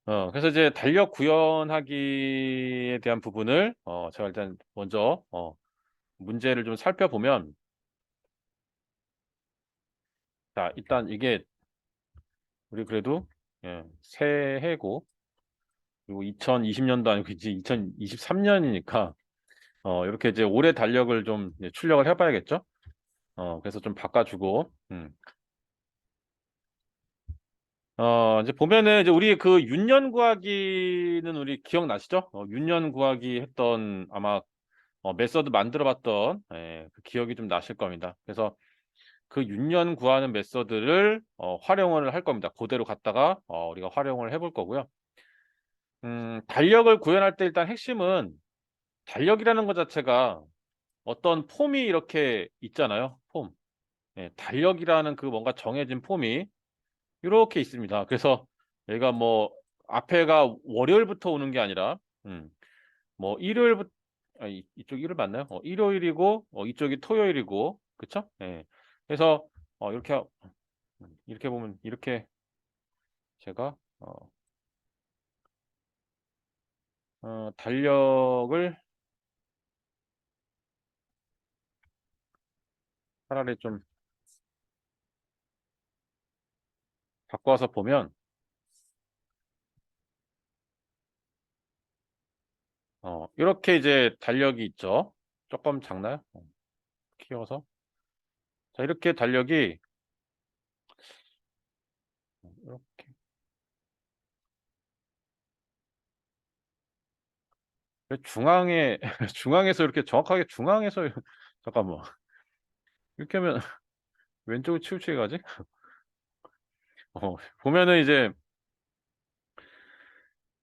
그래서 이제 달력 구현하기에 대한 부분을 제가 일단 먼저 문제를 좀 살펴보면, 자, 일단 이게 우리 그래도 새해고, 그리고 2020년도 아니고 이제 2023년이니까 이렇게 이제 올해 달력을 좀 이제 출력을 해봐야겠죠? 그래서 좀 바꿔주고, 이제 보면은 이제 우리 그 윤년 구하기는 우리 기억나시죠? 윤년 구하기 했던 아마 메서드 만들어봤던 그 기억이 좀 나실 겁니다. 그래서 그 윤년 구하는 메서드를 활용을 할 겁니다. 그대로 갖다가 우리가 활용을 해볼 거고요. 달력을 구현할 때 일단 핵심은 달력이라는 것 자체가 어떤 폼이 이렇게 있잖아요. 폼. 달력이라는 그 뭔가 정해진 폼이 이렇게 있습니다. 그래서 얘가 뭐 앞에가 월요일부터 오는 게 아니라 뭐 일요일부터 이쪽 일요일 맞나요? 일요일이고 이쪽이 토요일이고 그쵸? 예. 그래서 이렇게 보면 이렇게 제가 달력을 차라리 좀 바꿔서 보면 이렇게 이제 달력이 있죠. 조금 작나요? 키워서 자 이렇게 달력이 이렇게 중앙에 중앙에서 이렇게 정확하게 중앙에서 잠깐만 이렇게 하면 왼쪽으로 치우치게 가지? 보면은 이제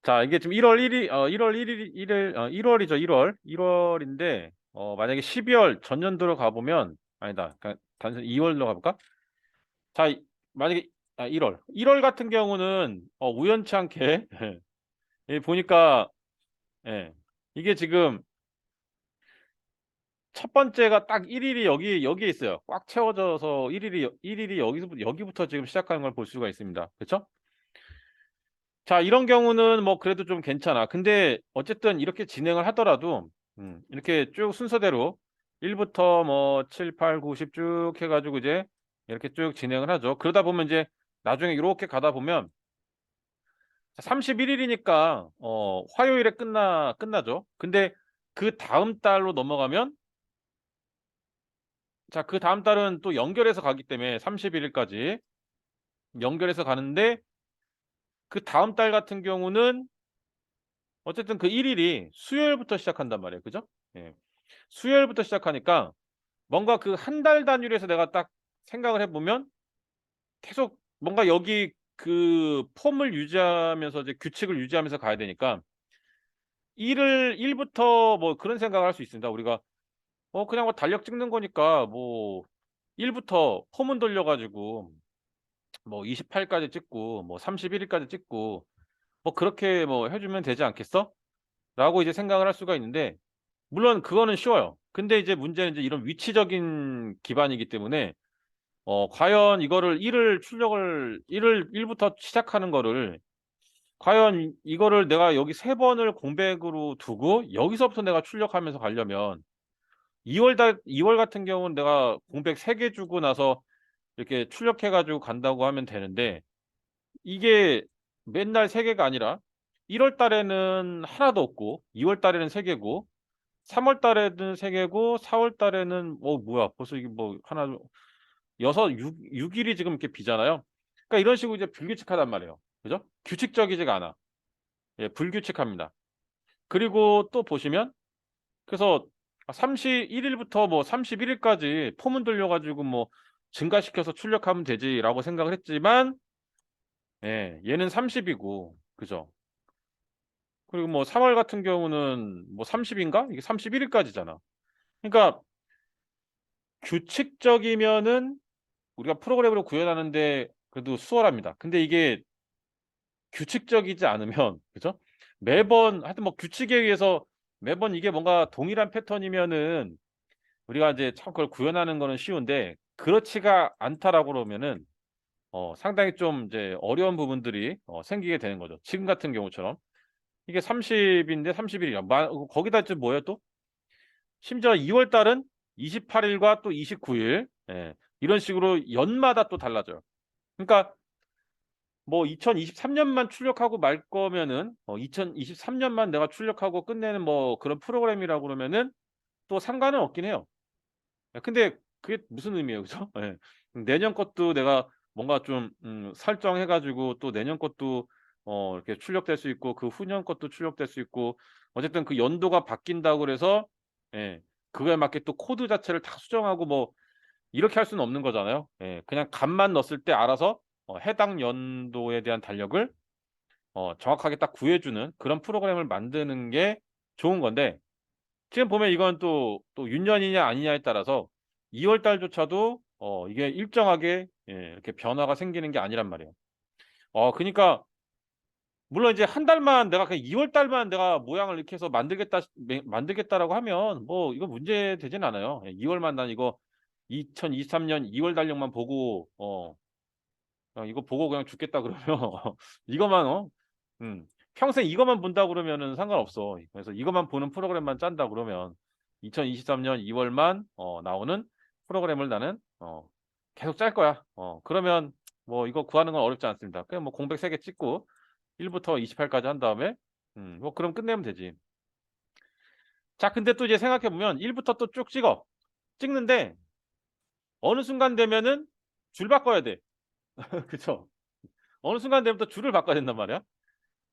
자 이게 지금 1월 1일 1월 1일 1일 1월이죠. 1월인데 만약에 12월 전년도로 가보면 아니다. 그러니까 단순히 2월로 가볼까? 자 만약에 1월 같은 경우는 우연치 않게 보니까 예, 이게 지금 첫 번째가 딱 1일이 여기에 있어요. 꽉 채워져서 1일이 여기부터 지금 시작하는 걸 볼 수가 있습니다. 그렇죠? 자, 이런 경우는 뭐 그래도 좀 괜찮아. 근데 어쨌든 이렇게 진행을 하더라도 이렇게 쭉 순서대로 1부터 뭐 7, 8, 9, 10 쭉 해가지고 이제 이렇게 쭉 진행을 하죠. 그러다 보면 이제 나중에 이렇게 가다 보면 31일이니까 화요일에 끝나죠. 근데 그 다음 달로 넘어가면 자, 그 다음 달은 또 연결해서 가기 때문에 31일까지 연결해서 가는데 그 다음 달 같은 경우는 어쨌든 그 1일이 수요일부터 시작한단 말이에요. 그죠? 예. 수요일부터 시작하니까 뭔가 그 한 달 단위로 해서 내가 딱 생각을 해 보면 계속 뭔가 여기 그 폼을 유지하면서 이제 규칙을 유지하면서 가야 되니까 1 부터 뭐 그런 생각을 할 수 있습니다. 우리가 그냥 뭐 달력 찍는 거니까 뭐 1 부터 폼은 돌려 가지고 뭐 28 까지 찍고 뭐 31 일까지 찍고 뭐 '그렇게 뭐 해 주면 되지 않겠어?'라고 이제 생각을 할 수가 있는데 물론 그거는 쉬워요. 근데 이제 문제는 이제 이런 위치적인 기반이기 때문에 과연 이거를 1 부터 시작하는 거를 과연 이거를 내가 여기 3 번을 공백으로 두고 여기서부터 내가 출력하면서 가려면 2월 같은 경우는 내가 공백 3개 주고 나서 이렇게 출력해 가지고 간다고 하면 되는데 이게 맨날 3 개가 아니라 1월 달에는 하나도 없고 2월 달에는 3 개고 3월 달에는 3 개고 4월 달에는 뭐야 벌써 이게 뭐 하나 여섯 6 일이 지금 이렇게 비잖아요. 그러니까 이런 식으로 이제 불규칙하단 말이에요. 그죠? 규칙적이지가 않아. 예 불규칙합니다. 그리고 또 보시면 그래서 31 일부터 뭐 31 일까지 폼은 돌려 가지고 뭐 '증가시켜서 출력하면 되지.'라고 생각을 했지만 얘는 30 이고 그죠? 그리고 뭐 3월 같은 경우는 뭐 30 인가? 이게 31 일까지잖아. 그러니까 규칙적이면은 우리가 프로그램을 구현하는데 그래도 수월합니다. 근데 이게 규칙적이지 않으면 그죠? 매번 하여튼 뭐 규칙에 의해서 매번 이게 뭔가 동일한 패턴이면은 우리가 이제 참 그걸 구현하는 거는 쉬운데 그렇지가 않다라고 그러면은 상당히 좀 이제 어려운 부분들이 생기게 되는 거죠. 지금 같은 경우처럼. 이게 30 인데 30 일이야. 거기다 좀 뭐예요 또? 심지어 2월 달은 28 일과 또 29 일. 예. 이런 식으로 연마다 또 달라져요. 그러니까 뭐 2023 년만 출력하고 말 거면은 2023 년만 내가 출력하고 끝내는 뭐 그런 프로그램이라고 그러면은 또 상관은 없긴 해요. 예, 근데 그게 무슨 의미예요, 그죠? 예. 내년 것도 내가 뭔가 좀 설정해 가지고 또 내년 것도 이렇게 출력될 수 있고 그 후년 것도 출력될 수 있고 어쨌든 그 연도가 바뀐다고 그래서 예, 그거에 맞게 또 코드 자체를 다 수정하고 뭐 이렇게 할 수는 없는 거잖아요. 예. 그냥 값만 넣었을 때 알아서 해당 연도에 대한 달력을 정확하게 딱 구해 주는 그런 프로그램을 만드는 게 좋은 건데 지금 보면 이건 또 윤년이냐 아니냐에 따라서 2월 달조차도 이게 일정하게 예 이렇게 변화가 생기는 게 아니란 말이에요. 그니까 물론 이제 한 달만 내가 그냥 2월 달만 내가 모양을 이렇게 해서 만들겠다라고 하면 뭐 이거 문제 되진 않아요. 예 2 월만 난 이거 2023년 2월 달력만 보고 이거 보고 그냥 죽겠다 그러면 이거만 평생 이것만 본다 그러면은 상관없어. 그래서 이것만 보는 프로그램만 짠다 그러면 2023년 2 월만 나오는 프로그램을 나는 계속 짤 거야. 그러면 뭐 이거 구하는 건 어렵지 않습니다. 그냥 뭐 공백 3개 찍고 1 부터 28 까지 한 다음에 뭐 그럼 끝내면 되지. 자 근데 또 이제 생각해 보면 1 부터 또 쭉 찍어. 찍는데 어느 순간 되면은 줄 바꿔야 돼. 그쵸? 어느 순간 되면 또 줄을 바꿔야 된단 말이야.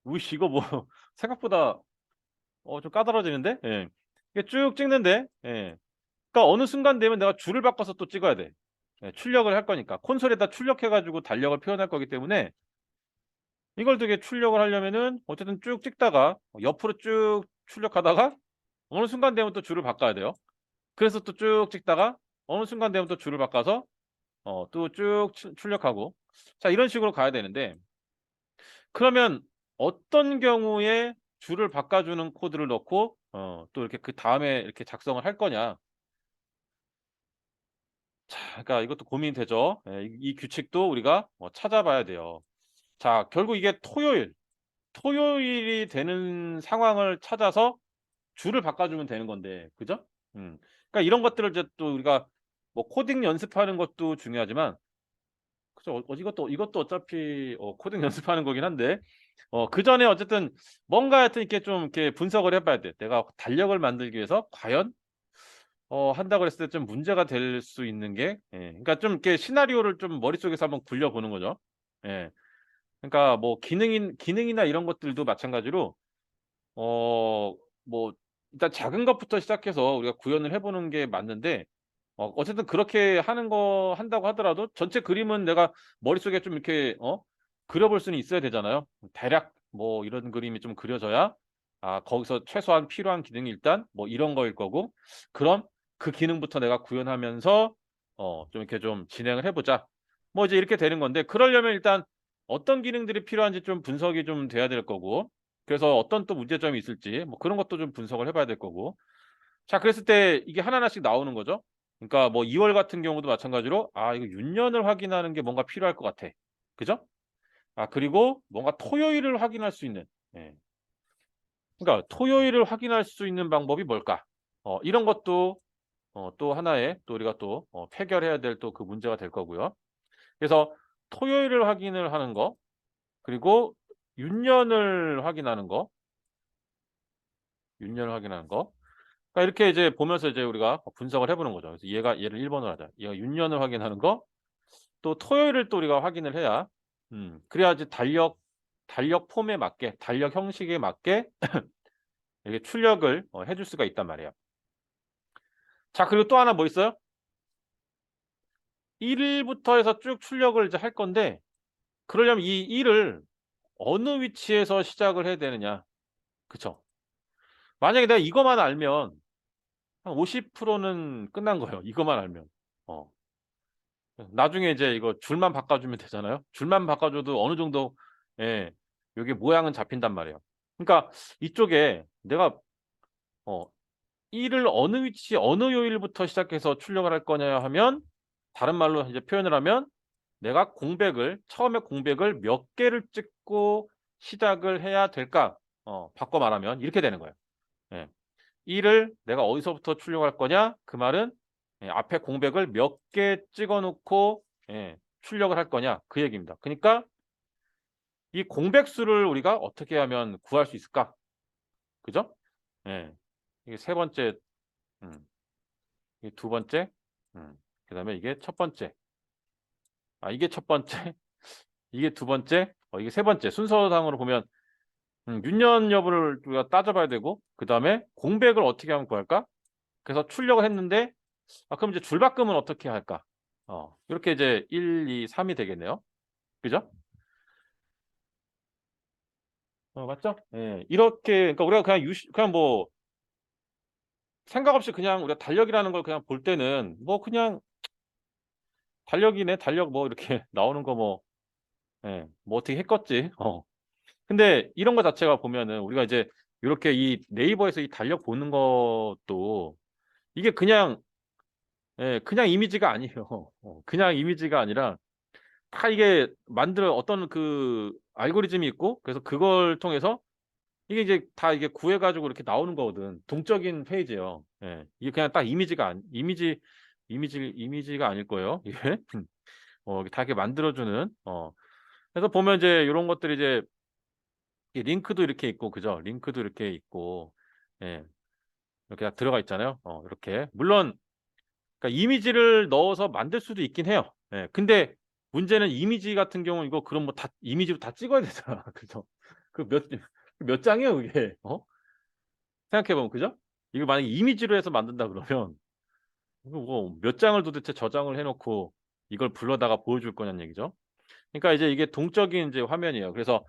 우이씨 이거 뭐 생각보다 좀 까다로워지는데? 예. 이게 쭉 찍는데 예. 그러니까 어느 순간 되면 내가 줄을 바꿔서 또 찍어야 돼. 예 출력을 할 거니까. 콘솔에다 출력해 가지고 달력을 표현할 거기 때문에 이걸 되게 출력을 하려면은 어쨌든 쭉 찍다가 옆으로 쭉 출력하다가 어느 순간 되면 또 줄을 바꿔야 돼요. 그래서 또 쭉 찍다가 어느 순간 되면 또 줄을 바꿔서 또 쭉 출력하고 자 이런 식으로 가야 되는데 그러면 어떤 경우에 줄을 바꿔 주는 코드를 넣고 또 이렇게 그다음에 이렇게 작성을 할 거냐. 자 그러니까 이것도 고민이 되죠. 예 이 규칙도 우리가 찾아봐야 돼요. 자 결국 이게 토요일이 되는 상황을 찾아서 줄을 바꿔 주면 되는 건데 그죠? 음. 그러니까 이런 것들을 이제 또 우리가 뭐 코딩 연습하는 것도 중요하지만 그죠. 이것도 어차피 코딩 연습하는 거긴 한데 그전에 어쨌든 뭔가 하여튼 이렇게 좀 이렇게 분석을 해 봐야 돼. 내가 달력을 만들기 위해서 과연 한다고 그랬을 때 좀 문제가 될 수 있는 게 예 그러니까 좀 이렇게 시나리오를 좀 머릿속에서 한번 굴려 보는 거죠. 예. 그러니까 뭐 기능이나 이런 것들도 마찬가지로 어 뭐 일단 작은 것부터 시작해서 우리가 구현을 해 보는 게 맞는데 어쨌든 그렇게 한다고 하더라도 전체 그림은 내가 머릿속에 좀 이렇게 그려 볼 수는 있어야 되잖아요. 대략 뭐 이런 그림이 좀 그려져야 거기서 최소한 필요한 기능이 일단 뭐 이런 거일 거고 그럼 그 기능부터 내가 구현하면서 좀 이렇게 좀 진행을 해 보자. 뭐 이제 이렇게 되는 건데 그러려면 일단 어떤 기능들이 필요한지 좀 분석이 좀 돼야 될 거고 그래서 어떤 또 문제점이 있을지 뭐 그런 것도 좀 분석을 해 봐야 될 거고 자 그랬을 때 이게 하나하나씩 나오는 거죠. 그러니까 뭐 2월 같은 경우도 마찬가지로 '아 이거 윤년을 확인하는 게 뭔가 필요할 것 같아.' 그죠? 그리고 뭔가 토요일을 확인할 수 있는 예. 그러니까 '토요일을 확인할 수 있는 방법이 뭘까?' 이런 것도 또 하나의 또 우리가 또 해결해야 될 또 그 문제가 될 거고요. 그래서 토요일을 확인을 하는 거 그리고 윤년을 확인하는 거 윤년을 확인하는 거 그러니까 이렇게 이제 보면서 이제 우리가 분석을 해 보는 거죠. 그래서 얘를 1 번으로 하자. 얘가 윤년을 확인하는 거 또 토요일을 또 우리가 확인을 해야 그래야지 달력 폼에 맞게 달력 형식에 맞게 이렇게 출력을 해줄 수가 있단 말이에요. 자 그리고 또 하나 뭐 있어요? 1 일부터 해서 쭉 출력을 이제 할 건데 그러려면 이 일을 어느 위치에서 시작을 해야 되느냐. 그쵸? 만약에 내가 이거만 알면 한 50%는 끝난 거예요, 이거만 알면. 어. 나중에 이제 이거 줄만 바꿔 주면 되잖아요. 줄만 바꿔 줘도 어느 정도 예 요게 모양은 잡힌단 말이에요. 그러니까 이쪽에 내가 어 일을 어느 위치 어느 요일부터 시작해서 출력을 할 거냐 하면 다른 말로 이제 표현을 하면 내가 공백을 처음에 공백을 몇 개를 찍고 시작을 해야 될까? 바꿔 말하면 이렇게 되는 거예요. 예. 1을 내가 어디서부터 출력할 거냐? 그 말은 앞에 공백을 몇 개 찍어 놓고 출력을 할 거냐 그 얘기입니다. 그니까 이 공백수를 우리가 어떻게 하면 구할 수 있을까? 그죠? 예. 이게 세 번째 음 이게 두 번째 그다음에 이게 첫 번째. 이게 첫 번째, 이게 두 번째, 이게 세 번째. 순서상으로 보면 윤년 여부를 우리가 따져 봐야 되고 그다음에 공백을 어떻게 하면 구할까? 그래서 출력을 했는데 그럼 이제 줄바꿈은 어떻게 할까? 요렇게 이제 1, 2, 3이 되겠네요. 그죠? 맞죠? 예. 이렇게 그러니까 우리가 그냥 그냥 뭐 생각 없이 그냥 우리가 달력이라는 걸 그냥 볼 때는 뭐 그냥 '달력이네. 달력 뭐 이렇게 나오는 거 뭐 뭐 어떻게 했겠지.' 근데 이런 거 자체가 보면은 우리가 이제 요렇게 이 네이버에서 이 달력 보는 것도 이게 그냥 이미지가 아니에요. 그냥 이미지가 아니라 다 이게 만들어 어떤 그 알고리즘이 있고 그래서 그걸 통해서 이게 이제 다 이게 구해 가지고 이렇게 나오는 거거든. 동적인 페이지예요. 예. 이게 그냥 딱 이미지가 아닐 거예요 이게. 다 이렇게 만들어 주는 그래서 보면 이제 요런 것들이 이제 이 링크도 이렇게 있고 그죠? 링크도 이렇게 있고 예. 이렇게 다 들어가 있잖아요. 이렇게. 물론 그러니까 이미지를 넣어서 만들 수도 있긴 해요. 예. 근데 문제는 이미지 같은 경우 이거 그럼 뭐 다 이미지로 다 찍어야 되잖아. 그죠? 그 몇 장이에요 그게. 생각해 보면 그죠? 이거 만약에 이미지로 해서 만든다 그러면 이거 뭐 몇 장을 도대체 저장을 해 놓고 이걸 불러다가 보여줄 거냐는 얘기죠. 그러니까 이제 이게 동적인 이제 화면이에요. 그래서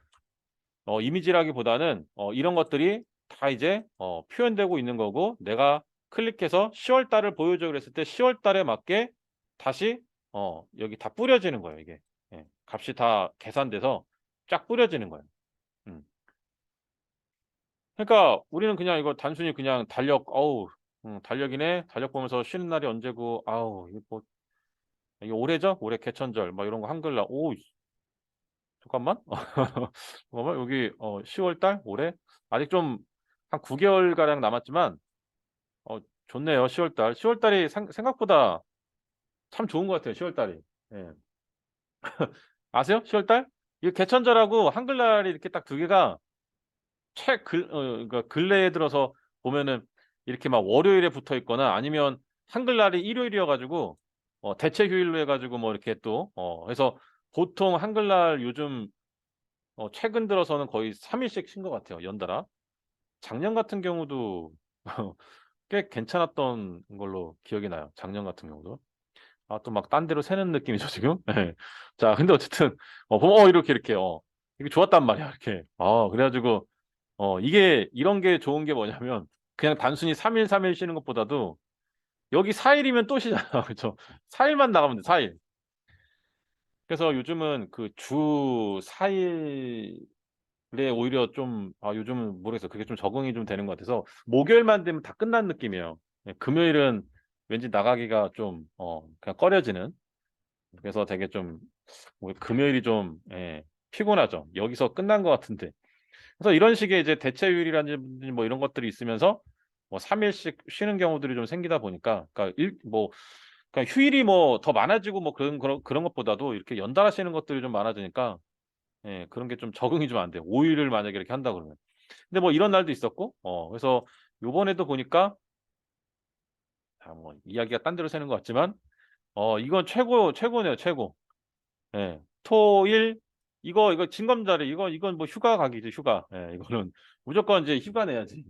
이미지라기보다는 이런 것들이 다 이제 표현되고 있는 거고 내가 클릭해서 10월 달을 보여줘 그랬을 때 10월 달에 맞게 다시 여기 다 뿌려지는 거예요 이게. 예. 값이 다 계산돼서 쫙 뿌려지는 거예요. 음. 그러니까 우리는 그냥 이거 단순히 그냥 달력 '어우 달력이네. 달력 보면서 쉬는 날이 언제고 아우 이거 뭐 이게 올해죠? 올해 개천절 막 이런 거 한글날 오 잠깐만. 잠깐만 여기 10월 달 올해 아직 좀 한 9 개월가량 남았지만 어 좋네요 10월 달. 10월 달이 생각보다 참 좋은 것 같아요 10월 달이. 예. 아세요? 10월 달? 이 개천절하고 한글날이 이렇게 딱 두 개가 그러니까 근래에 들어서 보면은 이렇게 막 월요일에 붙어 있거나 아니면 한글날이 일요일이어 가지고 대체 휴일로 해 가지고 뭐 이렇게 또 해서 보통 한글날 요즘 최근 들어서는 거의 3 일씩 쉰 것 같아요 연달아. 작년 같은 경우도 꽤 괜찮았던 걸로 기억이 나요 작년 같은 경우도. 또 막 딴 데로 새는 느낌이죠 지금. 예. 자 근데 어쨌든 보면 이렇게, 이렇게 이게 좋았단 말이야 이렇게. 그래 가지고 이게 이런 게 좋은 게 뭐냐면 그냥 단순히 3 일, 3일 쉬는 것보다도 여기 4 일이면 또 쉬잖아. 그죠? 4 일만 나가면 돼 4 일. 그래서 요즘은 그 주 4 일에 오히려 좀 요즘은 모르겠어요. 그게 좀 적응이 좀 되는 것 같아서 목요일만 되면 다 끝난 느낌이에요. 예 금요일은 왠지 나가기가 좀 그냥 꺼려지는 그래서 되게 좀 금요일이 좀 피곤하죠. 여기서 끝난 것 같은데. 그래서 이런 식의 이제 대체휴일이라든지 뭐 이런 것들이 있으면서 뭐 3 일씩 쉬는 경우들이 좀 생기다 보니까 그러니까 그러니까 휴일이 뭐 더 많아지고 뭐 그런 것보다도 이렇게 연달아 쉬는 것들이 좀 많아지니까 그런 게 좀 적응이 좀 안 돼요. 5 일을 만약에 이렇게 한다 그러면. 근데 뭐 이런 날도 있었고 그래서 요번에도 보니까 뭐 이야기가 딴 데로 새는 것 같지만 이건 최고네요, 최고. 예. 토, 일 이거 징검다리 이건 뭐 휴가 각이죠, 휴가. 예 이거는 무조건 이제 휴가 내야지.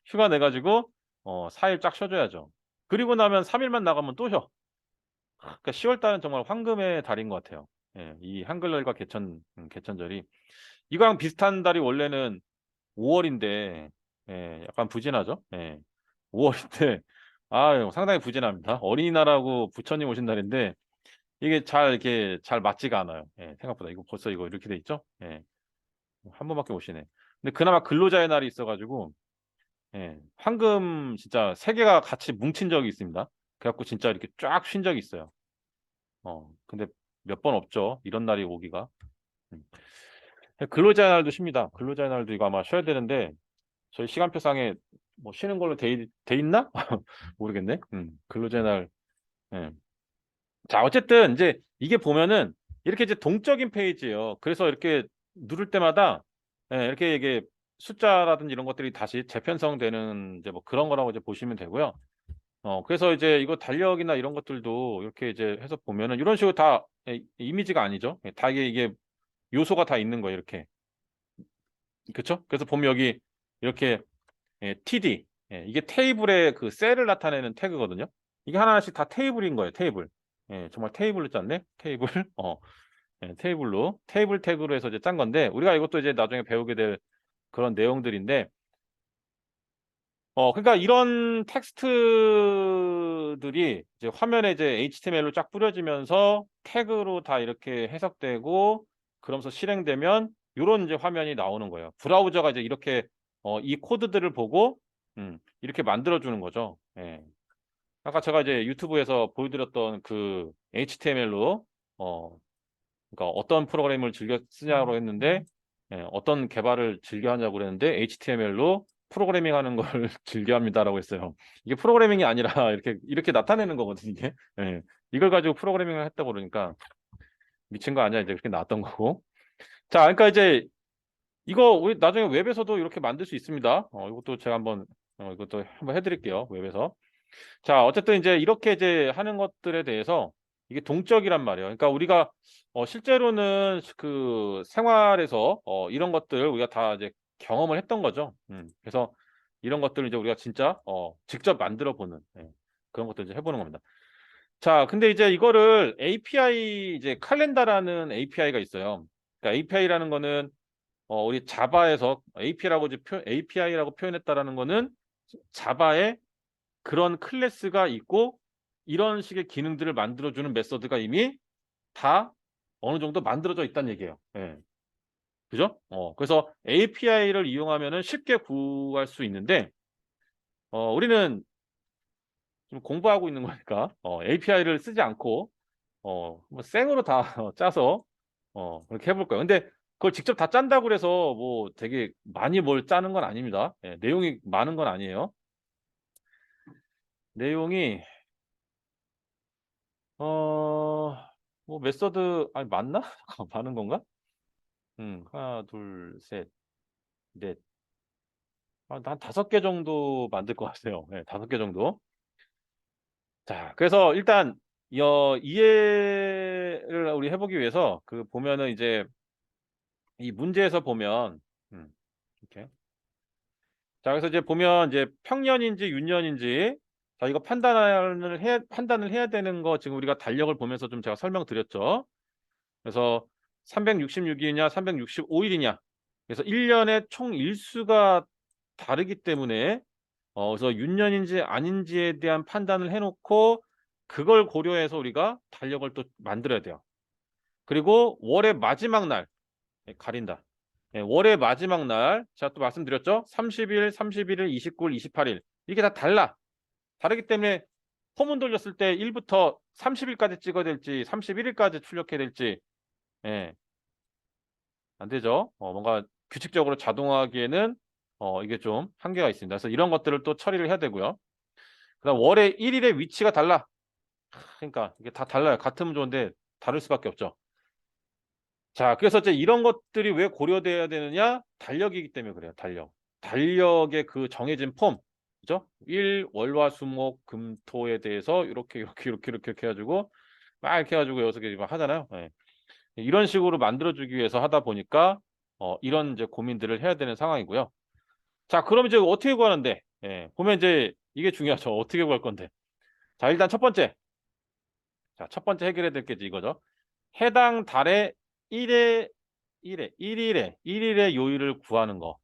휴가 내 가지고 4일 쫙 쉬어 줘야죠. 그리고 나면 3 일만 나가면 또 쉬어. 그러니까 10월 달은 정말 황금의 달인 것 같아요. 예. 이 한글날과 개천절이 이거랑 비슷한 달이 원래는 5 월인데 약간 부진하죠. 예. 5 월인데 상당히 부진합니다. 어린이날하고 부처님 오신 날인데 이게 이렇게 잘 맞지가 않아요. 생각보다. 이거 벌써 이거 이렇게 돼 있죠? 한 번밖에 못 쉬네. 근데 그나마 근로자의 날이 있어 가지고 황금 진짜 3 개가 같이 뭉친 적이 있습니다. 그래 갖고 진짜 이렇게 쫙 쉰 적이 있어요. 근데 몇 번 없죠. 이런 날이 오기가. 음. 근로자의 날도 쉽니다. 근로자의 날도 이거 아마 쉬어야 되는데 저희 시간표상에 뭐 쉬는 걸로 돼 있나? 모르겠네. 근로자의 날. 예. 자, 어쨌든 이제 이게 보면은 이렇게 이제 동적인 페이지예요. 그래서 이렇게 누를 때마다 이렇게 이게 숫자라든지 이런 것들이 다시 재편성되는 이제 뭐 그런 거라고 이제 보시면 되고요. 그래서 이제 이거 달력이나 이런 것들도 이렇게 이제 해서 보면은 이런 식으로 다 이미지가 아니죠. 다 이게 요소가 다 있는 거예요. 이렇게. 그렇죠? 그래서 보면 여기 이렇게 TD 이게 테이블의 그 셀을 나타내는 태그거든요. 이게 하나하나씩 다 테이블인 거예요. 테이블. 정말 테이블로 짰네. 테이블. 테이블로 테이블 태그로 해서 이제 짠 건데 우리가 이것도 이제 나중에 배우게 될 그런 내용들인데 그러니까 이런 텍스트들이 이제 화면에 이제 HTML로 쫙 뿌려지면서 태그로 다 이렇게 해석되고 그러면서 실행되면 요런 이제 화면이 나오는 거예요. 브라우저가 이제 이렇게 이 코드들을 보고 이렇게 만들어 주는 거죠. 예. 아까 제가 이제 유튜브에서 보여드렸던 그 HTML로 그러니까 어떤 프로그램을 즐겨 쓰냐고 했는데 어떤 개발을 즐겨 하냐고 그랬는데 HTML로 프로그래밍 하는 걸 즐겨 합니다라고 했어요. 이게 프로그래밍이 아니라 이렇게 나타내는 거거든요, 이게. 예. 이걸 가지고 프로그래밍을 했다고 그러니까 미친 거 아니야, 이제 그렇게 나왔던 거고. 자, 그러니까 이제 이거 우리 나중에 웹에서도 이렇게 만들 수 있습니다. 이것도 제가 한번 이것도 한번 해드릴게요, 웹에서. 자, 어쨌든 이제 이렇게 이제 하는 것들에 대해서 이게 동적이란 말이에요. 그러니까 우리가 실제로는 그 생활에서 이런 것들 우리가 다 이제 경험을 했던 거죠. 그래서 이런 것들을 이제 우리가 진짜 직접 만들어 보는 그런 것들 이제 해보는 겁니다. 자, 근데 이제 이거를 API 이제 칼렌다라는 API가 있어요. 그러니까 API라는 거는 우리 자바에서 API라고 표현했다라는 거는 자바에 그런 클래스가 있고 이런 식의 기능들을 만들어주는 메서드가 이미 다 어느 정도 만들어져 있다는 얘기예요. 예. 그죠? 그래서 API를 이용하면은 쉽게 구할 수 있는데 우리는 좀 공부하고 있는 거니까 API를 쓰지 않고 뭐 생으로 다 짜서 그렇게 해볼 거예요. 근데 그걸 직접 다 짠다고 그래서 뭐 되게 많이 뭘 짜는 건 아닙니다. 예, 내용이 많은 건 아니에요. 내용이 어, 뭐 메서드 아니 맞나? 많은 건가? 하나, 둘, 셋, 넷. 한 5개 정도 만들 것 같아요. 네, 5개 정도. 자, 그래서 일단 이해를 우리 해보기 위해서 그 보면은 이제 이 문제에서 보면 이렇게 자, 그래서 이제 보면 이제 평년인지 윤년인지 자, 이거 판단을 해야 되는 거 지금 우리가 달력을 보면서 좀 제가 설명드렸죠. 그래서 366일이냐 365일이냐 그래서 1년의 총 일수가 다르기 때문에 그래서 윤년인지 아닌지에 대한 판단을 해놓고 그걸 고려해서 우리가 달력을 또 만들어야 돼요. 그리고 월의 마지막 날 가린다. 월의 마지막 날 제가 또 말씀드렸죠. 30일, 31일, 29일, 28일 이게 다 달라. 다르기 때문에 포문 돌렸을 때 1부터 30일까지 찍어야 될지 31일까지 출력해야 될지 예, 안 되죠. 뭔가 규칙적으로 자동화하기에는 이게 좀 한계가 있습니다. 그래서 이런 것들을 또 처리를 해야 되고요. 그다음 월의 1일의 위치가 달라. 그러니까 이게 다 달라요. 같으면 좋은데 다를 수밖에 없죠. 자, 그래서 이제 이런 것들이 왜 고려돼야 되느냐? 달력이기 때문에 그래요. 달력. 달력의 그 정해진 폼. 그죠? 일, 월, 화, 수, 목, 금, 토에 대해서 이렇게 해가지고 막 이렇게 해가지고 6개 막 하잖아요. 예. 이런 식으로 만들어주기 위해서 하다 보니까 이런 이제 고민들을 해야 되는 상황이고요. 자, 그럼 이제 어떻게 구하는데? 예, 보면 이제 이게 중요하죠. 어떻게 구할 건데? 자, 일단 첫 번째. 자, 첫 번째 해결해야 될 게 이거죠. 해당 달의 1일의 요일을 구하는 거.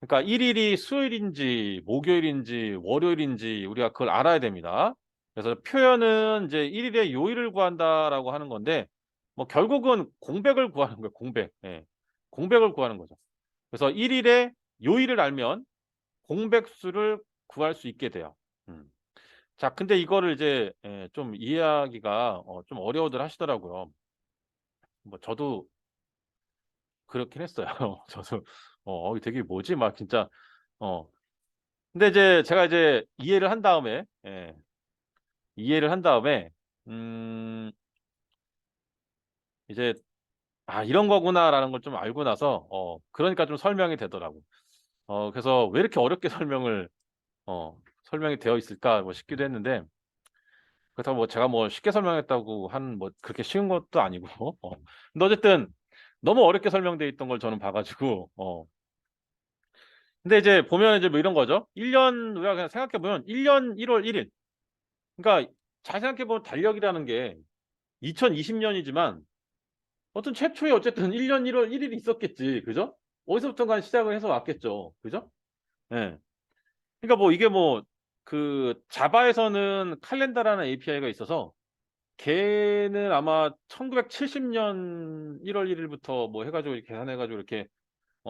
그러니까 1일이 수요일인지 목요일인지 월요일인지 우리가 그걸 알아야 됩니다. 그래서 표현은 이제 1일의 요일을 구한다라고 하는 건데 뭐 결국은 공백을 구하는 거예요. 공백. 예. 공백을 구하는 거죠. 그래서 1일의 요일을 알면 공백수를 구할 수 있게 돼요. 음. 자, 근데 이거를 이제 좀 이해하기가 좀 어려워들 하시더라고요. 뭐 저도 그렇긴 했어요. 저도 이게 되게 뭐지? 막 진짜 어 근데 이제 제가 이제 이해를 한 다음에 이해를 한 다음에 음 이제 '아 이런 거구나.'라는 걸 좀 알고 나서 그러니까 좀 설명이 되더라고. 그래서 '왜 이렇게 어렵게 설명이 되어 있을까?' 뭐 싶기도 했는데 그렇다고 뭐 제가 뭐 쉽게 설명했다고 한 뭐 그렇게 쉬운 것도 아니고 근데 어쨌든 너무 어렵게 설명돼 있던 걸 저는 봐 가지고 근데 이제 보면 이제 뭐 이런 거죠. 1년 우리가 그냥 생각해 보면 1년 1월 1 일 그러니까 잘 생각해 보면 달력이라는 게 2020 년이지만 어떤 최초에 어쨌든 1년 1월 1 일이 있었겠지. 그죠? 어디서부턴가 시작을 해서 왔겠죠. 그죠? 예. 그러니까 뭐 이게 뭐 그 자바에서는 칼렌다라는 API가 있어서 걔는 아마 1970년 1월 1 일부터 뭐 해 가지고 이렇게 계산해 가지고 이렇게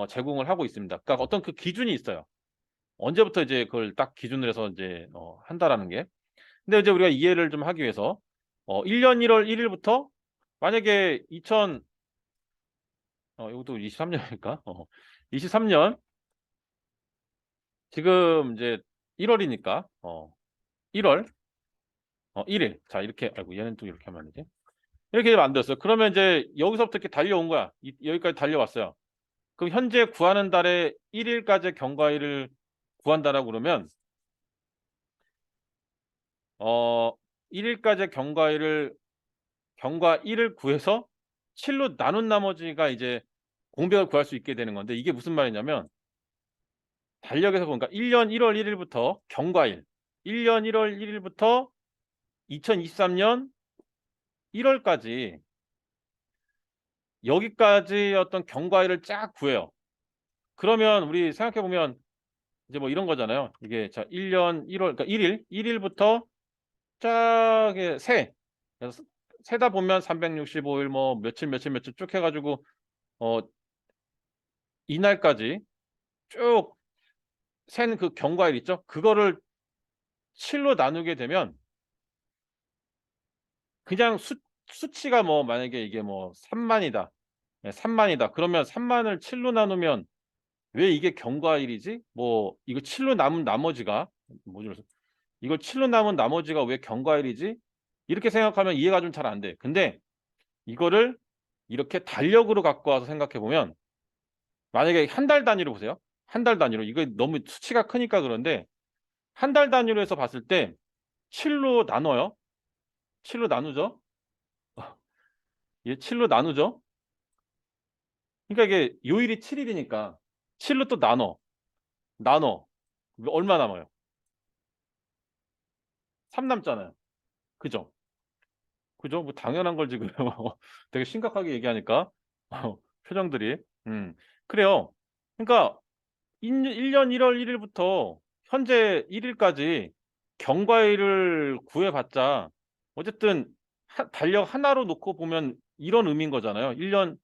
제공을 하고 있습니다. 그러니까 어떤 그 기준이 있어요. 언제부터 이제 그걸 딱 기준으로 해서 인제 한다라는 게. 근데 이제 우리가 이해를 좀 하기 위해서 1년 1월 1 일부터 만약에 2000 이것도 23 년일까? 23년 지금 이제 1 월이니까 1월 1 일. 자 이렇게 아이고 얘는 또 이렇게 하면 안 되지. 이렇게 만들었어요. 그러면 인제 여기서부터 이렇게 달려온 거야. 여기까지 달려왔어요. 그럼 현재 구하는 달에 1 일까지의 경과일을 구한다라고 그러면 어 1 일까지의 경과 1을 구해서 7로 나눈 나머지가 이제 공백을 구할 수 있게 되는 건데 이게 무슨 말이냐면 달력에서 보니까 1년 1월 1 일부터 경과일 1년 1월 1 일부터 2023년 1 월까지 여기까지의 어떤 경과일을 쫙 구해요. 그러면 우리 생각해 보면 이제 뭐 이런 거잖아요. 이게 자 1년 1월 그러니까 1 일, 1 일부터 쫙 그래서 세다 보면 365일 뭐 며칠, 며칠, 며칠 쭉 해 가지고 어 이날까지 쭉 센 그 경과일 있죠? 그거를 7로 나누게 되면 그냥 수치가 뭐 만약에 이게 뭐 3만 이다. 3만 이다. 그러면 3만 을 7로 나누면 '왜 이게 경과일이지?' 뭐 이거 7로 남은 나머지가 뭐지 그래서 '이걸 7로 남은 나머지가 왜 경과일이지?' 이렇게 생각하면 이해가 좀 잘 안 돼. 근데 이거를 이렇게 달력으로 갖고 와서 생각해 보면 만약에 한 달 단위로 보세요. 한 달 단위로. 이거 너무 수치가 크니까 그런데 한 달 단위로 해서 봤을 때 7로 나눠요. 7로 나누죠. 예 7로 나누죠. 그러니까 이게 요일이 7 일이니까 7로 또 나눠. 얼마 남아요? 3 남잖아요. 그죠? 그죠? 뭐 당연한 걸 지금 되게 심각하게 얘기하니까 표정들이. 그래요. 그러니까 1년 1월 1 일부터 현재 1 일까지 경과일을 구해 봤자 어쨌든 달력 하나로 놓고 보면 이런 의미인 거잖아요. 1년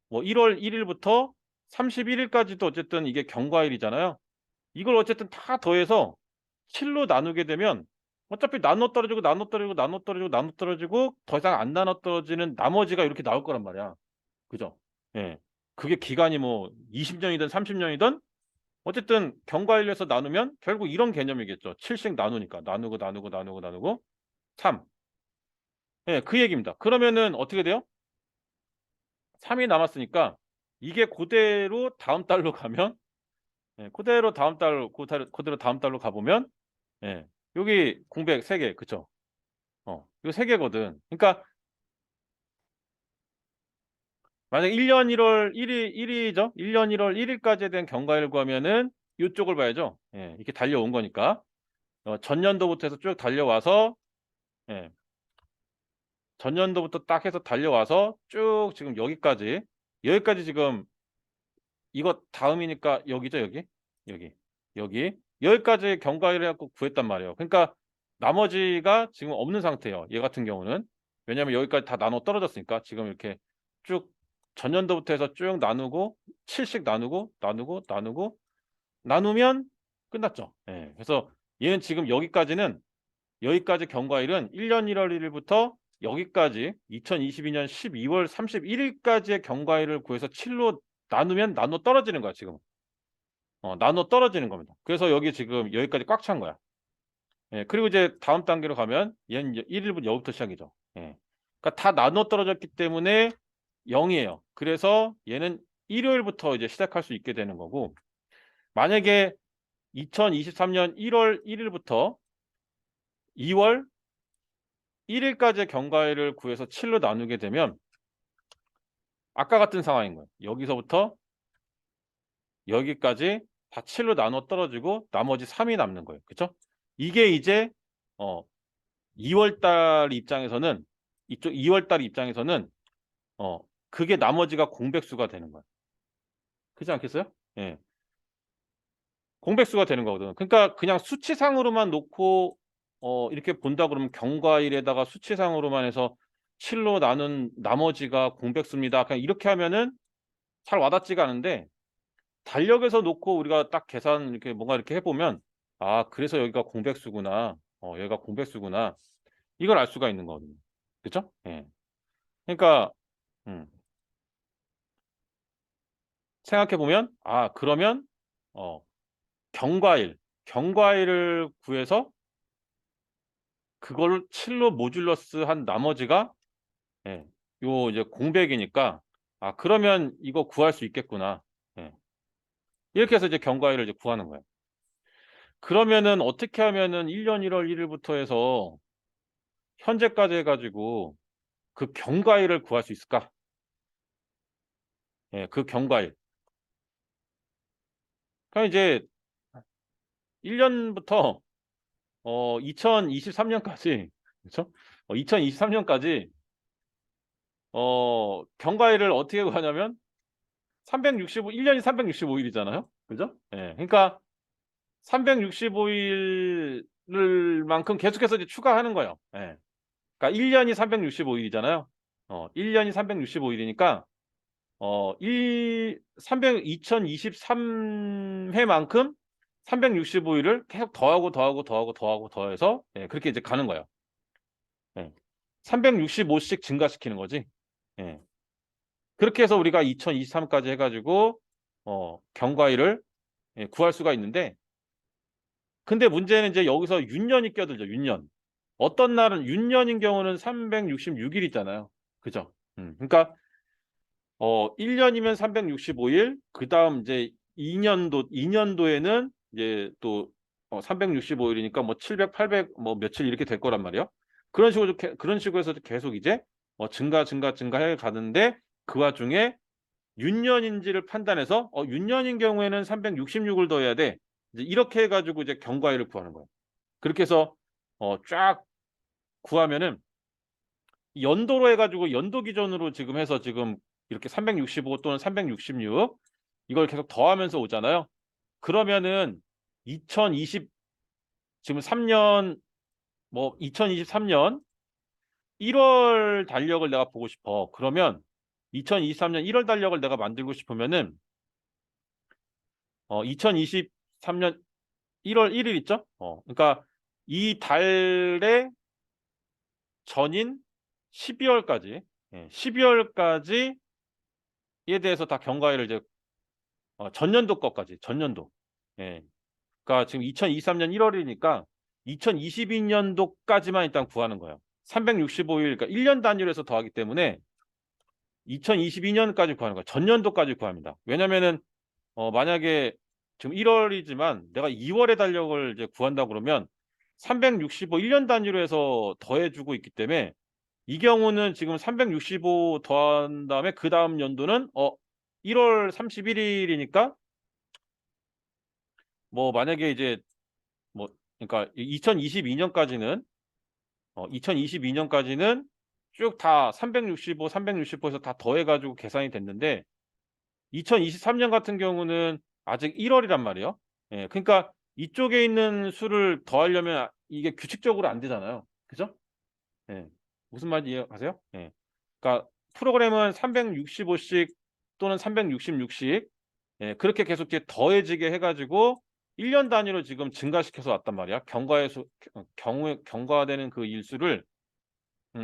뭐 1월 1 일부터 31 일까지도 어쨌든 이게 경과일이잖아요. 이걸 어쨌든 다 더해서 7로 나누게 되면 어차피 나눠 떨어지고, 나눠 떨어지고, 나눠 떨어지고, 나눠 떨어지고 더 이상 안 나눠 떨어지는 나머지가 이렇게 나올 거란 말이야. 그죠? 예. 그게 기간이 뭐 20 년이든 30 년이든 어쨌든 경과일에서 나누면 결국 이런 개념이겠죠. 7씩 나누니까. 나누고, 나누고, 나누고, 나누고 3. 예 그 얘기입니다. 그러면은 어떻게 돼요? 3이 남았으니까 이게 고대로 다음 달로 가면 그대로 다음 달로 고대로 다음 달로 가 보면 예 여기 공백 3개 그쵸? 이거 3 개거든. 그러니까 만약에 1년 1월 1일 1 일이죠. 1년 1월 1 일까지에 대한 경과일 구하면은 요쪽을 봐야죠. 예 이렇게 달려온 거니까. 전년도부터 해서 쭉 달려와서 예 전년도부터 딱 해서 달려와서 쭉 지금 여기까지 지금 이거 다음이니까 여기죠, 여기. 여기. 여기. 여기까지 경과일을 해 갖고 구했단 말이에요. 그러니까 나머지가 지금 없는 상태예요, 얘 같은 경우는. 왜냐하면 여기까지 다 나눠 떨어졌으니까. 지금 이렇게 쭉 전년도부터 해서 쭉 나누고 7씩 나누고, 나누고, 나누고 나누면 끝났죠. 예. 그래서 얘는 지금 여기까지는 여기까지 경과일은 1년 1월 1일부터 여기까지 2022년 12월 31일까지의 경과일을 구해서 7로 나누면 나눠 떨어지는 거야, 지금. 나눠 떨어지는 겁니다. 그래서 여기 지금 여기까지 꽉 찬 거야. 예, 그리고 이제 다음 단계로 가면 얘는 이제 1일부터 여기부터 시작이죠. 예. 그러니까 다 나눠 떨어졌기 때문에 0이에요. 그래서 얘는 일요일부터 이제 시작할 수 있게 되는 거고, 만약에 2023년 1월 1일부터 2월 1일까지의 경과일을 구해서 7로 나누게 되면 아까 같은 상황인 거예요. 여기서부터 여기까지 다 7로 나눠 떨어지고 나머지 3이 남는 거예요. 그쵸? 이게 이제 2월 달 입장에서는, 이쪽 2월 달 입장에서는 그게 나머지가 공백수가 되는 거예요. 그렇지 않겠어요? 예. 공백수가 되는 거거든. 그러니까 그냥 수치상으로만 놓고 이렇게 본다 그러면 경과일에다가 수치상으로만 해서 7로 나눈 나머지가 공백수입니다. 그냥 이렇게 하면은 잘 와닿지가 않은데, 달력에서 놓고 우리가 딱 계산 이렇게 뭔가 이렇게 해보면, 아, 그래서 여기가 공백수구나. 여기가 공백수구나. 이걸 알 수가 있는 거거든요. 그쵸? 예. 그러니까 음, 생각해 보면, 아, 그러면 어, 경과일을 구해서 그걸 7로 모듈러스 한 나머지가, 예, 요 이제 공백이니까, 아, 그러면 이거 구할 수 있겠구나. 예. 이렇게 해서 이제 경과일을 이제 구하는 거예요. 그러면은 어떻게 하면은 1년 1월 1일부터 해서 현재까지 해가지고 그 경과일을 구할 수 있을까? 예, 그 경과일. 그럼 이제 1년부터 2023년까지, 그렇죠? 2023년까지 경과일을 어떻게 구하냐면 1년이 365일이잖아요. 그죠? 예. 그러니까 365일을 만큼 계속해서 이제 추가하는 거예요. 예. 그러니까 1년이 365일이잖아요. 1년이 365일이니까 2023회만큼 365일을 계속 더해서, 예, 그렇게 이제 가는 거예요. 예. 365씩 증가시키는 거지. 예. 그렇게 해서 우리가 2023까지 해가지고 경과일을, 예, 구할 수가 있는데, 근데 문제는 이제 여기서 윤년이 껴들죠. 윤년. 어떤 날은 윤년인 경우는 366일 있잖아요. 그죠? 그러니까 1년이면 365일, 그다음 이제 2년도에는 이제 또 365일이니까 뭐 700, 800 뭐 며칠 이렇게 될 거란 말이에요. 그런 식으로 해서 계속 이제 증가해 가는데, 그 와중에 윤년인지를 판단해서 윤년인 경우에는 366을 더해야 돼. 이제 이렇게 해 가지고 이제 경과일을 구하는 거예요. 그렇게 해서 쫙 구하면은 연도로 해 가지고 연도 기준으로 지금 해서 지금 이렇게 365 또는 366 이걸 계속 더하면서 오잖아요. 그러면은 2020 지금 3년, 뭐 2023년 1월 달력을 내가 보고 싶어. 그러면 2023년 1월 달력을 내가 만들고 싶으면은 2023년 1월 1일 있죠? 그러니까 이 달의 전인 12월까지, 예, 12월까지에 대해서 다 경과일을 이제 전년도 것까지, 전년도. 예. 그러니까 지금 2023년 1월이니까 2022년도까지만 일단 구하는 거예요. 365일, 그러니까 1년 단위로 해서 더하기 때문에 2022년까지 구하는 거예요. 전년도까지 구합니다. 왜냐면은 만약에 지금 1월이지만 내가 2월의 달력을 이제 구한다 그러면 365 1년 단위로 해서 더해주고 있기 때문에, 이 경우는 지금 365 더한 다음에 그 다음 연도는 1월 31일이니까, 뭐 만약에 이제 뭐 그러니까 2022년까지는 쭉 다 365에서 다 더해가지고 계산이 됐는데, 2023년 같은 경우는 아직 1월이란 말이에요. 예, 그러니까 이쪽에 있는 수를 더하려면 이게 규칙적으로 안 되잖아요. 그죠? 예. 무슨 말인지 이해가세요? 예. 그러니까 프로그램은 365씩 또는 366씩, 예, 그렇게 계속 이제 더해지게 해가지고 1년 단위로 지금 증가시켜서 왔단 말이야. 경과되는 그 일수를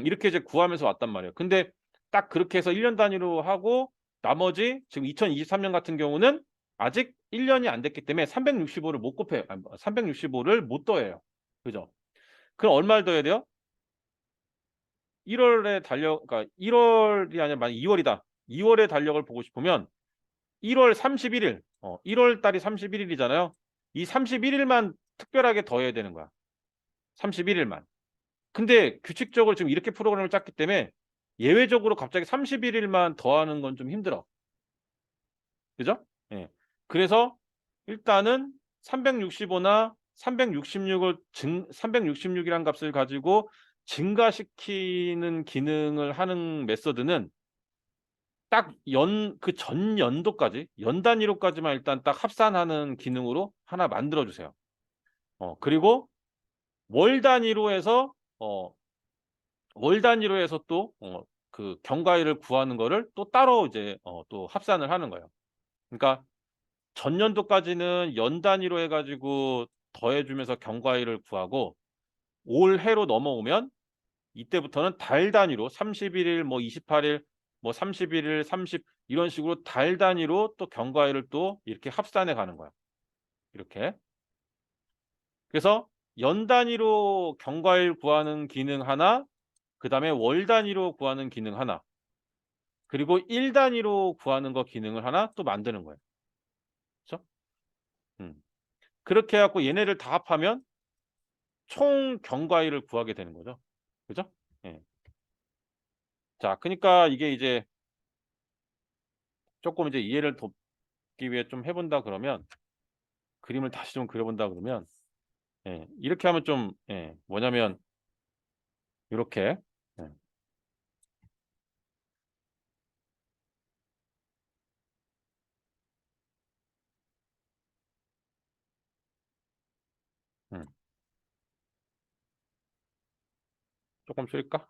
이렇게 이제 구하면서 왔단 말이에요. 근데 딱 그렇게 해서 1년 단위로 하고 나머지 지금 2023년 같은 경우는 아직 1년이 안 됐기 때문에 365를 못 곱해요. 365를 못 더해요. 그죠? 그럼 얼마를 더해야 돼요? 1월에 그러니까 1월이 아니라 만약 2월이다. 2월의 달력을 보고 싶으면 1월 31일, 1월 달이 31일이잖아요. 이 31일만 특별하게 더해야 되는 거야. 31일만. 근데 규칙적으로 지금 이렇게 프로그램을 짰기 때문에 예외적으로 갑자기 31일만 더하는 건 좀 힘들어. 그죠? 예. 그래서 일단은 365나 366이란 값을 가지고 증가시키는 기능을 하는 메서드는 딱 그 전 연도까지 연 단위로까지만 일단 딱 합산하는 기능으로 하나 만들어 주세요. 그리고 월 단위로 해서 어 월 단위로 해서 또 그 경과일을 구하는 거를 또 따로 이제 또 합산을 하는 거예요. 그러니까 전년도까지는 연 단위로 해 가지고 더해 주면서 경과일을 구하고 올해로 넘어오면 이때부터는 달 단위로 31일 뭐 28일 뭐 31일 30 이런 식으로 달 단위로 또 경과일을 또 이렇게 합산해 가는 거야. 이렇게. 그래서 연 단위로 경과일 구하는 기능 하나, 그다음에 월 단위로 구하는 기능 하나, 그리고 일 단위로 구하는 거 기능을 하나 또 만드는 거예요. 그쵸? 음. 그렇게 해 갖고 얘네를 다 합하면 총 경과일을 구하게 되는 거죠. 그죠? 예. 자, 그니까 이게 이제 쪼끔 이제 이해를 돕기 위해 좀 해 본다 그러면 그림을 다시 좀 그려 본다 그러면 이렇게 하면 좀 뭐냐면 요렇게 예. 음. 쪼끔 줄일까?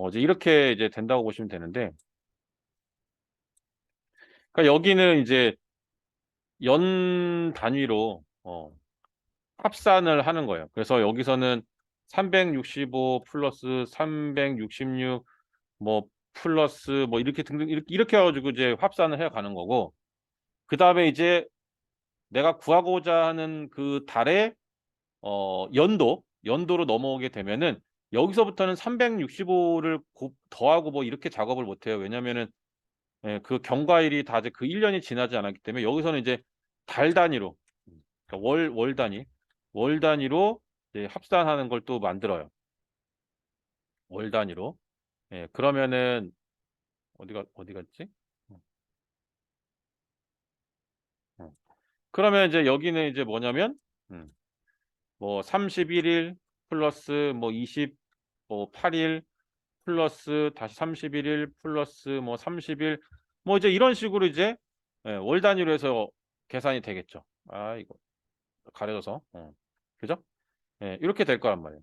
이제 이렇게 이제 된다고 보시면 되는데, 그러니까 여기는 이제 연 단위로 합산을 하는 거예요. 그래서 여기서는 365 플러스 366 뭐 플러스 뭐 이렇게 등등 이렇게 해 가지고 이제 합산을 해 가는 거고, 그다음에 이제 내가 구하고자 하는 그 달의 연도로 넘어오게 되면은 여기서부터는 365를 더하고 뭐 이렇게 작업을 못 해요. 왜냐면은 그 경과일이 다 이제 그 1 년이 지나지 않았기 때문에 여기서는 이제 달 단위로 그러니까 월 단위로 이제 합산하는 걸 또 만들어요. 월 단위로. 예. 그러면은 어디 갔지? 어 어. 그러면 이제 여기는 이제 뭐냐면 음 뭐 31일 플러스 뭐 8일 플러스 다시 31일 플러스 뭐 30일 뭐 이제 이런 식으로 이제 월 단위로 해서 계산이 되겠죠. 아 이거 가려져서. 그죠? 예. 이렇게 될 거란 말이에요.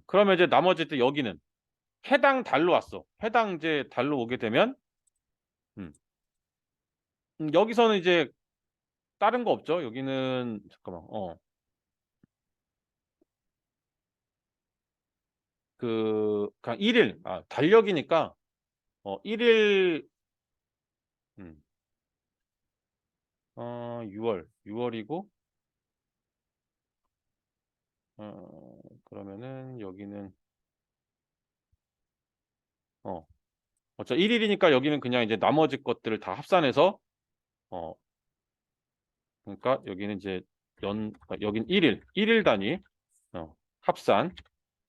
그러면 이제 나머지 또 여기는 해당 달로 왔어. 해당 이제 달로 오게 되면 음 여기서는 이제 다른 거 없죠. 여기는 잠깐만. 그냥 1 일 달력이니까 1 일 음 6 월이고 그러면은 여기는 어 어차 1 일이니까 여기는 그냥 이제 나머지 것들을 다 합산해서 어 그러니까 여기는 이제 여긴 1 일 단위 합산.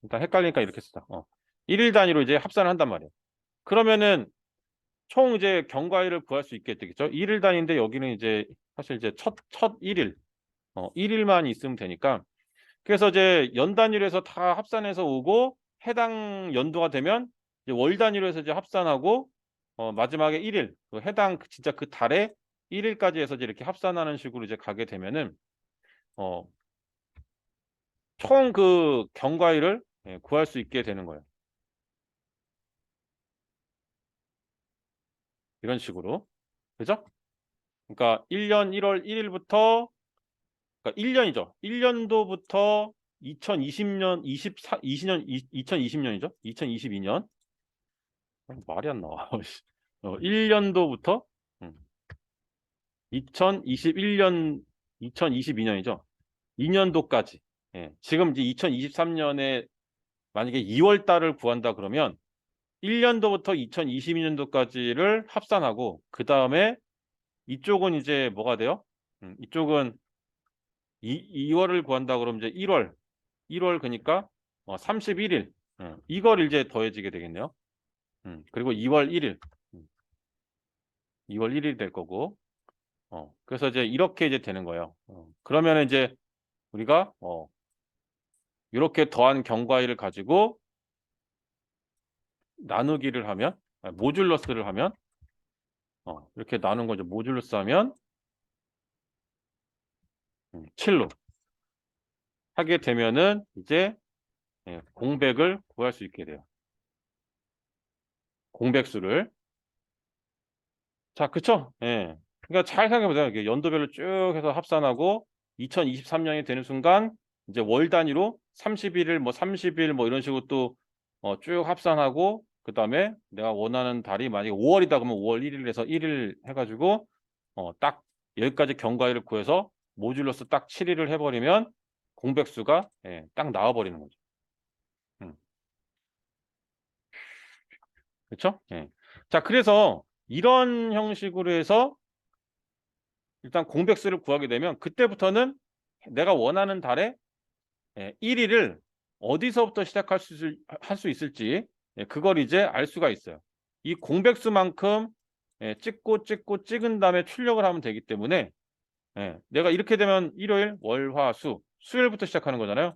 일단 헷갈리니까 이렇게 쓰자. 1일 단위로 이제 합산을 한단 말이에요. 그러면은 총 이제 경과일을 구할 수 있게 되겠죠. 1일 단위인데 여기는 이제 사실 이제 첫 1 일 1 일만 있으면 되니까 그래서 이제 연 단위로 해서 다 합산해서 오고 해당 연도가 되면 이제 월 단위로 해서 이제 합산하고 마지막에 1 일 해당 진짜 그 달에 1 일까지 해서 이제 이렇게 합산하는 식으로 이제 가게 되면은 어 총 그 경과일을 구할 수 있게 되는 거예요. 이런 식으로. 그죠? 그러니까 1년 1월 1일부터 그러니까 1년이죠. 1년도부터 2020년 24 20년 2020년이죠. 2022년. 말이 안 나와. 1년도부터 2021년 2022년이죠. 2년도까지. 예. 지금 이제 2023년에 만약에 2월 달을 구한다 그러면 1년도부터 2022년도까지를 합산하고 그다음에 이쪽은 이제 뭐가 돼요? 이쪽은 2월을 구한다 그러면 이제 1월 그러니까 31일. 이걸 이제 더해지게 되겠네요. 그리고 2월 1일. 2월 1일 될 거고. 그래서 이제 이렇게 이제 되는 거예요. 그러면 이제 우리가 이렇게 더한 경과일을 가지고 나누기를 하면 모듈러스를 하면 이렇게 나눈 거죠. 모듈러스 하면 7로 하게 되면은 이제 공백을 구할 수 있게 돼요. 공백수를. 자, 그쵸? 예. 그러니까 잘 생각해 보세요. 이게 연도별로 쭉 해서 합산하고 2023년이 되는 순간 이제 월 단위로 31일 뭐 30일 뭐 이런 식으로 또 쭉 합산하고 그다음에 내가 원하는 달이 만약에 5월이다 그러면 5월 1일에서 1일 해 가지고 딱 여기까지 경과일을 구해서 모듈러스 딱 7일을 해 버리면 공백수가 딱 나와 버리는 거죠. 음. 그렇죠? 예. 자, 그래서 이런 형식으로 해서 일단 공백수를 구하게 되면 그때부터는 내가 원하는 달에 1일을 어디서부터 시작할 할 수 있을지 그걸 이제 알 수가 있어요. 이 공백수만큼 찍고 찍은 다음에 출력을 하면 되기 때문에 내가 이렇게 되면 일요일, 월, 화, 수요일부터 시작하는 거잖아요.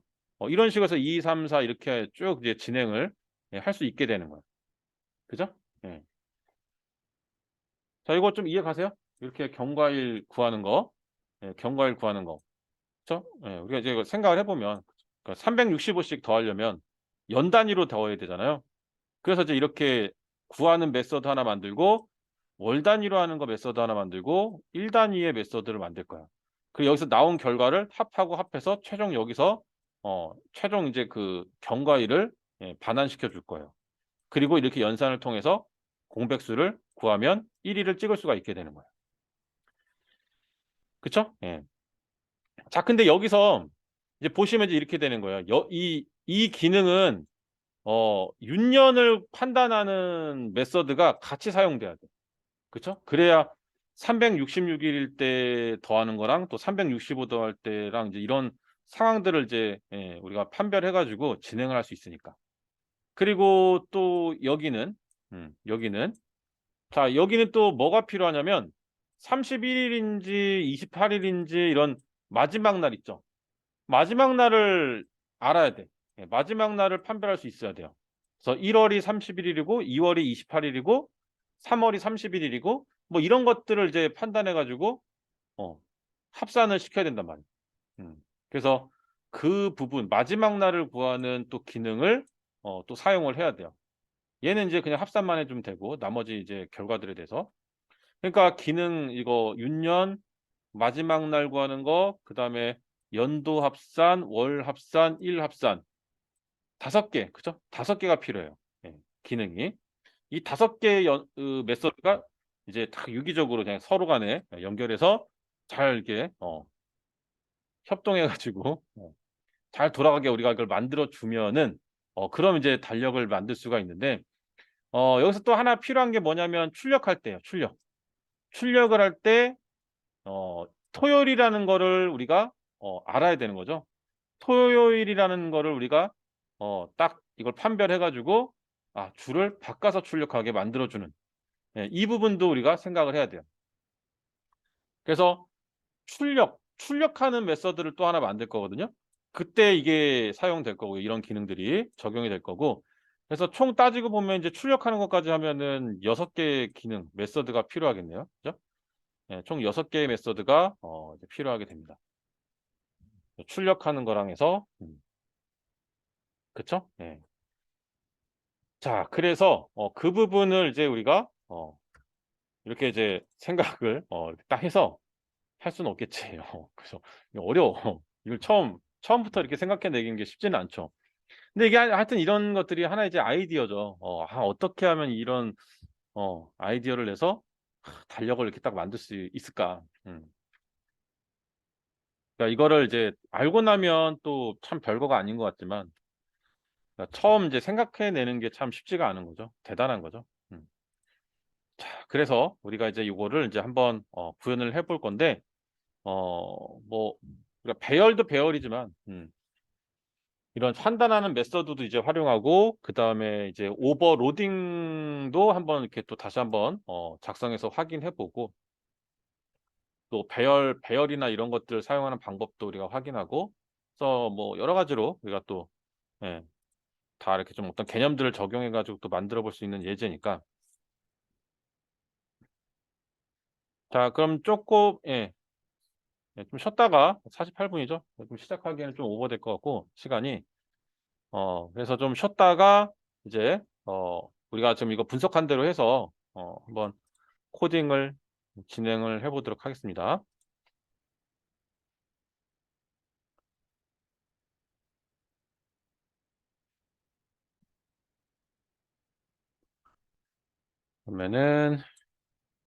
이런 식으로 해서 2, 3, 4 이렇게 쭉 이제 진행을 할 수 있게 되는 거예요. 그죠? 예. 자, 이거 좀 이해 가세요? 이렇게 경과일 구하는 거, 경과일 구하는 거. 그쵸? 예, 우리가 이제 이거 생각을 해보면, 그러니까 365씩 더하려면 연 단위로 더해야 되잖아요. 그래서 이제 이렇게 구하는 메서드 하나 만들고, 월 단위로 하는 거 메서드 하나 만들고, 1 단위의 메서드를 만들 거야. 그리고 여기서 나온 결과를 합하고 합해서 최종 여기서, 최종 이제 그 경과일을 반환시켜 줄 거예요. 그리고 이렇게 연산을 통해서 공백수를 구하면 1일을 찍을 수가 있게 되는 거예요. 그쵸? 예. 자, 근데 여기서 이제 보시면 이제 이렇게 되는 거예요. 이 기능은 윤년을 판단하는 메서드가 같이 사용돼야 돼. 그쵸? 그래야 366일일 때 더하는 거랑 또 365 더할 때랑 이제 이런 상황들을 이제 우리가 판별해 가지고 진행을 할 수 있으니까. 그리고 또 여기는 자, 여기는 또 뭐가 필요하냐면 31일인지 28일인지 이런 마지막 날 있죠. 마지막 날을 알아야 돼. 마지막 날을 판별할 수 있어야 돼요. 그래서 1월이 31일이고 2월이 28일이고 3월이 31일이고 뭐 이런 것들을 이제 판단해 가지고 어 합산을 시켜야 된단 말이에요. 음. 그래서 그 부분 마지막 날을 구하는 또 기능을 또 사용을 해야 돼요. 얘는 이제 그냥 합산만 해 주면 되고 나머지 이제 결과들에 대해서. 그러니까 기능 이거 윤년 마지막 날 구하는 거 그다음에 연도 합산, 월 합산, 일 합산 5개 그죠? 5개가 필요해요. 기능이. 이 5개의 메소드가 이제 다 유기적으로 그냥 서로 간에 연결해서 잘 이렇게 협동해 가지고 잘 돌아가게 우리가 그걸 만들어 주면은 그럼 이제 달력을 만들 수가 있는데 여기서 또 하나 필요한 게 뭐냐면 출력할 때예요, 출력. 출력을 할 때 토요일이라는 거를 우리가 알아야 되는 거죠. 토요일이라는 거를 우리가 딱 이걸 판별해 가지고 줄을 바꿔서 출력하게 만들어 주는 이 부분도 우리가 생각을 해야 돼요. 그래서 출력하는 메서드를 또 하나 만들 거거든요. 그때 이게 사용될 거고 이런 기능들이 적용이 될 거고 그래서 총 따지고 보면 이제 출력하는 것까지 하면은 6개의 기능 메서드가 필요하겠네요. 그죠? 총 6개의 메서드가 이제 필요하게 됩니다. 출력하는 거랑 해서 그쵸? 예. 자, 그래서 그 부분을 이제 우리가 이렇게 이제 생각을 이렇게 딱 해서 할 수는 없겠지. 그래서 이거 어려워. 이걸 처음부터 이렇게 생각해 내는 게 쉽지는 않죠. 근데 이게 하여튼 이런 것들이 하나의 이제 아이디어죠. 어떻게 하면 이런 아이디어를 내서 달력을 이렇게 딱 만들 수 있을까. 그러니까 이거를 이제 알고 나면 또 참 별거가 아닌 것 같지만, 그러니까 처음 이제 생각해 내는 게 참 쉽지가 않은 거죠. 대단한 거죠. 음. 자, 그래서 우리가 이제 요거를 이제 한번 구현을 해볼 건데, 뭐 그러니까 배열도 배열이지만, 이런 판단하는 메서드도 이제 활용하고, 그다음에 이제 오버로딩도 한번 이렇게 또 다시 한번 작성해서 확인해 보고, 또 배열이나 이런 것들을 사용하는 방법도 우리가 확인하고, 그래서 뭐 여러 가지로 우리가 또 예 다 이렇게 좀 어떤 개념들을 적용해 가지고 또 만들어 볼 수 있는 예제니까. 자, 그럼 쪼끔 좀 쉬었다가, 48 분이죠. 좀 시작하기에는 좀 오버될 것 같고 시간이. 그래서 좀 쉬었다가 이제 우리가 지금 이거 분석한 대로 해서 한번 코딩을 진행을 해 보도록 하겠습니다. 그러면은